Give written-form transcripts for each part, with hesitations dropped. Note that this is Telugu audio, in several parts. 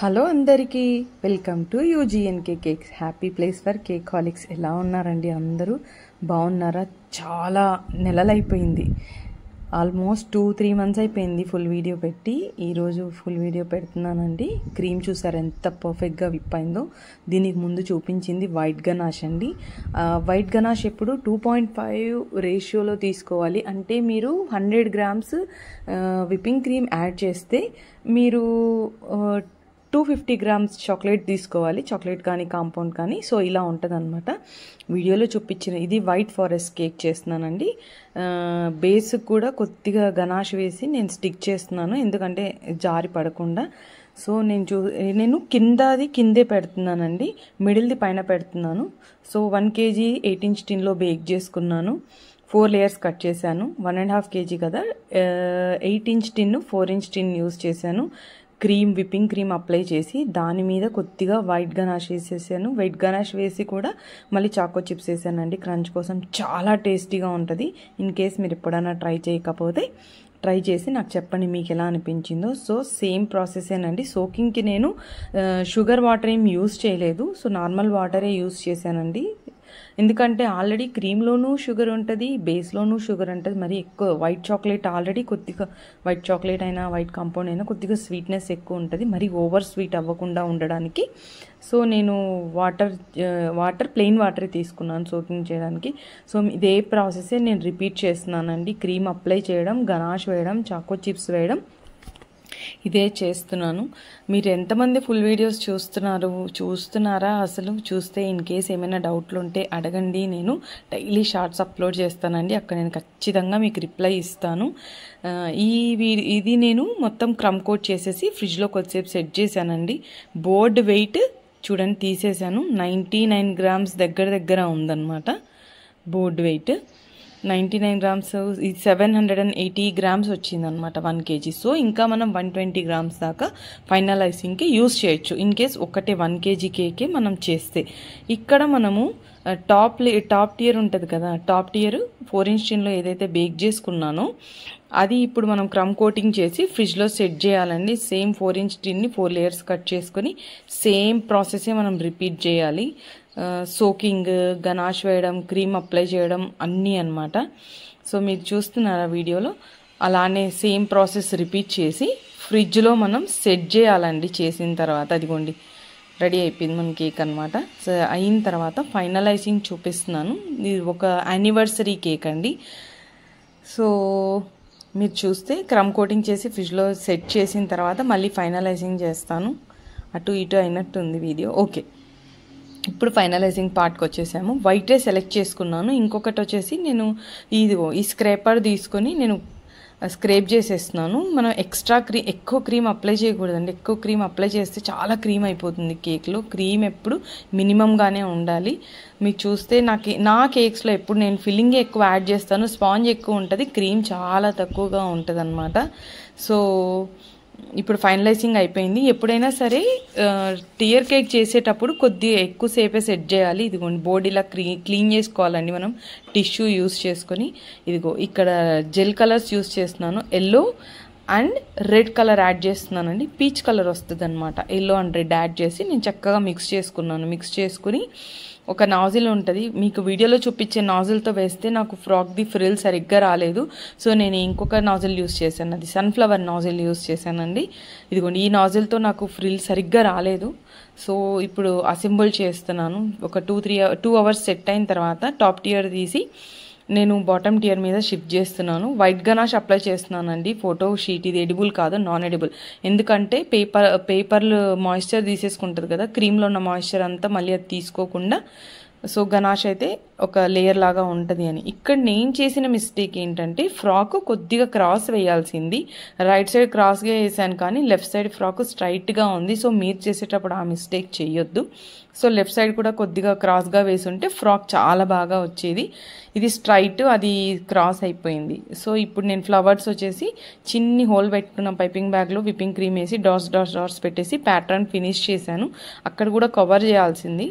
హలో అందరికీ వెల్కమ్ టు యూజీఎన్కే cakes happy place for cakeaholics. ఎలా ఉన్నారండి అందరూ? బాగున్నారా? చాలా నెలలైపోయింది, ఆల్మోస్ట్ 2-3 మంత్స్ అయిపోయింది ఫుల్ వీడియో పెట్టి. ఈరోజు ఫుల్ వీడియో పెడుతున్నానండి. క్రీమ్ చూసారు ఎంత పర్ఫెక్ట్గా విప్పైందో. దీనికి ముందు చూపించింది వైట్ గనాష్ అండి. వైట్ గనాష్ ఎప్పుడు 2.5 రేషియోలో తీసుకోవాలి. అంటే మీరు 100 గ్రామ్స్ విప్పింగ్ క్రీమ్ యాడ్ చేస్తే మీరు 250 గ్రామ్స్ చాక్లెట్ తీసుకోవాలి. చాక్లెట్ కానీ కాంపౌండ్ కానీ. సో ఇలా ఉంటుంది అనమాట. వీడియోలో చూపించిన ఇది వైట్ ఫారెస్ట్ కేక్ చేస్తున్నానండి. బేస్ కూడా కొద్దిగా గనాష్ వేసి నేను స్టిక్ చేస్తున్నాను, ఎందుకంటే జారి పడకుండా. సో నేను కిందే పెడుతున్నానండి, మిడిల్ది పైన పెడుతున్నాను. సో 1 kg 8 inch టిన్లో బేక్ చేసుకున్నాను. 4 లేయర్స్ కట్ చేశాను. 1.5 kg కదా, 8 inch టిన్ 4 inch టిన్ యూజ్ చేశాను. విప్పింగ్ క్రీమ్ అప్లై చేసి దాని మీద కొద్దిగా వైట్ గనాష్ వేసేసాను. వైట్ గనాష్ వేసి కూడా మళ్ళీ చాకో చిప్స్ వేసానండి క్రంచ్ కోసం. చాలా టేస్టీగా ఉంటుంది. ఇన్ కేస్ మీరు ఎప్పుడైనా ట్రై చేయకపోతే ట్రై చేసి నాకు చెప్పండి మీకు ఎలా అనిపించిందో. So same ప్రాసెసేనండి. సోకింగ్కి నేను షుగర్ వాటర్ ఏం యూజ్ చేయలేదు. సో నార్మల్ వాటరే యూజ్ చేశానండి. ఎందుకంటే ఆల్రెడీ క్రీమ్లోనూ షుగర్ ఉంటుంది, బేస్లోనూ షుగర్ ఉంటుంది. మరి ఎక్కువ వైట్ చాక్లెట్ ఆల్రెడీ కొద్దిగా, వైట్ చాక్లెట్ అయినా వైట్ కాంపౌండ్ అయినా కొద్దిగా స్వీట్నెస్ ఎక్కువ ఉంటుంది, మరి ఓవర్ స్వీట్ అవ్వకుండా ఉండడానికి. సో నేను ప్లెయిన్ వాటరే తీసుకున్నాను సోకింగ్ చేయడానికి. సో ఇదే ప్రాసెసే నేను రిపీట్ చేస్తున్నానండి. క్రీమ్ అప్లై చేయడం, గనాష్ వేయడం, చాకో చిప్స్ వేయడం, ఇదే చేస్తున్నాను. మీరు ఎంతమంది ఫుల్ వీడియోస్ చూస్తున్నారా? అసలు చూస్తే ఇన్ కేస్ ఏమైనా డౌట్లు ఉంటే అడగండి. నేను డైలీ షార్ట్స్ అప్లోడ్ చేస్తానండి, అక్కడ నేను ఖచ్చితంగా మీకు రిప్లై ఇస్తాను. ఇది నేను మొత్తం క్రమ్ కోట్ చేసేసి ఫ్రిడ్జ్లో కొద్దిసేపు సెట్ చేశానండి. బోర్డ్ వెయిట్ చూడండి తీసేసాను. 99 గ్రామ్స్ దగ్గర ఉందన్నమాట బోర్డ్ వెయిట్. 99 గ్రామ్స్, ఇది 780 గ్రామ్స్ వచ్చిందనమాట 1 kg. సో ఇంకా మనం 120 గ్రామ్స్ దాకా ఫైనలైజింగ్కి యూజ్ చేయొచ్చు ఇన్ కేస్ 1 kg కేకే మనం చేస్తే. ఇక్కడ మనము టాప్ టియర్ ఉంటుంది కదా, టాప్ టియర్ 4 inch టిన్లో ఏదైతే బేక్ చేసుకున్నానో అది ఇప్పుడు మనం క్రమ్ కోటింగ్ చేసి ఫ్రిడ్జ్లో సెట్ చేయాలండి. సేమ్ 4 inch టిన్ని 4 లేయర్స్ కట్ చేసుకొని సేమ్ ప్రాసెసే మనం రిపీట్ చేయాలి. సోకింగ్, గనాష్ వేయడం, క్రీమ్ అప్లై చేయడం అన్నీ అనమాట. సో మీరు చూస్తున్నారా వీడియోలో, అలానే సేమ్ ప్రాసెస్ రిపీట్ చేసి ఫ్రిడ్జ్లో మనం సెట్ చేయాలండి. చేసిన తర్వాత అదిగోండి రెడీ అయిపోయింది మన కేక్ అనమాట. సో అయిన తర్వాత ఫైనలైజింగ్ చూపిస్తున్నాను. ఇది ఒక యానివర్సరీ కేక్ అండి. సో మీరు చూస్తే క్రమ్ కోటింగ్ చేసి ఫ్రిడ్జ్లో సెట్ చేసిన తర్వాత మళ్ళీ ఫైనలైజింగ్ చేస్తాను. అటు ఇటు అయినట్టు ఉంది వీడియో. ఓకే, ఇప్పుడు ఫైనలైజింగ్ పార్ట్కి వచ్చేసాము. వైటే సెలెక్ట్ చేసుకున్నాను. ఇంకొకటి వచ్చేసి నేను ఈ స్క్రేపర్ తీసుకొని నేను స్క్రేప్ చేసేస్తున్నాను. మనం ఎక్కువ క్రీమ్ అప్లై చేయకూడదండి. ఎక్కువ క్రీమ్ అప్లై చేస్తే చాలా క్రీమ్ అయిపోతుంది కేక్లో. క్రీమ్ ఎప్పుడు మినిమంగానే ఉండాలి. మీరు చూస్తే నా కేక్స్లో ఎప్పుడు నేను ఫిల్లింగ్ ఎక్కువ యాడ్ చేస్తాను, స్పాంజ్ ఎక్కువ ఉంటుంది, క్రీమ్ చాలా తక్కువగా ఉంటుంది అన్నమాట. సో ఇప్పుడు ఫైనలైజింగ్ అయిపోయింది. ఎప్పుడైనా సరే టియర్ కేక్ చేసేటప్పుడు కొద్దిగా ఎక్కువసేపే సెట్ చేయాలి. ఇదిగోండి బోర్డు ఇలా క్లీన్ చేసుకోవాలండి మనం టిష్యూ యూస్ చేసుకొని. ఇదిగో ఇక్కడ జెల్ కలర్స్ యూస్ చేస్తున్నాను. Yellow and red colour add చేస్తున్నానండి. పీచ్ కలర్ వస్తుంది అనమాట. ఎల్లో అండ్ రెడ్ యాడ్ చేసి నేను చక్కగా మిక్స్ చేసుకున్నాను. మిక్స్ చేసుకుని ఒక నాజిల్ ఉంటుంది, మీకు వీడియోలో చూపించే నాజిల్తో వేస్తే నాకు ఫ్రాక్ది ఫ్రిల్ సరిగ్గా రాలేదు. సో నేను ఇంకొక నాజిల్ యూస్ చేశాను, అది సన్ఫ్లవర్ నాజిల్ యూస్ చేశానండి. ఇదిగోండి ఈ నాజిల్తో నాకు ఫ్రిల్ సరిగ్గా రాలేదు. సో ఇప్పుడు అసెంబుల్ చేస్తున్నాను. ఒక 2 hours సెట్ అయిన తర్వాత టాప్ టియర్ తీసి నేను బాటమ్ టియర్ మీద షిఫ్ట్ చేస్తున్నాను. వైట్ గనాష్ అప్లై చేస్తున్నానండి. ఫోటో షీట్ ఇది ఎడిబుల్ కాదు, నాన్ ఎడిబుల్. ఎందుకంటే పేపర్లు మాయిశ్చర్ తీసేసుకుంటుంది కదా, క్రీమ్లో ఉన్న మాయిశ్చర్ అంతా మళ్ళీ అది తీసుకోకుండా. సో గనాష్ అయితే ఒక లేయర్ లాగా ఉంటుంది అని. ఇక్కడ నేను చేసిన మిస్టేక్ ఏంటంటే ఫ్రాక్ కొద్దిగా క్రాస్ వేయాల్సింది. రైట్ సైడ్ క్రాస్గా వేసాను కానీ లెఫ్ట్ సైడ్ ఫ్రాక్ స్ట్రైట్గా ఉంది. సో మీరు చేసేటప్పుడు ఆ మిస్టేక్ చేయొద్దు. సో లెఫ్ట్ సైడ్ కూడా కొద్దిగా క్రాస్గా వేసి ఉంటే ఫ్రాక్ చాలా బాగా వచ్చేది. ఇది స్ట్రైట్, అది క్రాస్ అయిపోయింది. సో ఇప్పుడు నేను ఫ్లవర్స్ వచ్చేసి చిన్ని హోల్ పెట్టుకున్న పైపింగ్ బ్యాగ్లో విప్పింగ్ క్రీమ్ వేసి డాట్స్ పెట్టేసి ప్యాటర్న్ ఫినిష్ చేశాను. అక్కడ కూడా కవర్ చేయాల్సింది.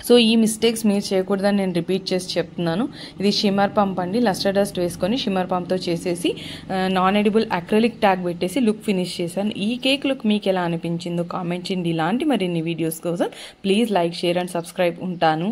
సో ఈ మిస్టేక్స్ మీరు చేయకూడదని నేను రిపీట్ చేసి చెప్తున్నాను. ఇది షిమ్మర్ పంప్ అండి. లస్టర్ డస్ట్ వేసుకొని షిమ్మర్ పంప్తో చేసేసి నాన్ ఎడిబుల్ అక్రిలిక్ ట్యాగ్ పెట్టేసి లుక్ ఫినిష్ చేశాను. ఈ కేక్ లుక్ మీకు ఎలా అనిపించిందో కామెంట్ చేయండి. ఇలాంటి మరిన్ని వీడియోస్ కోసం please like, share and subscribe. ఉంటాను.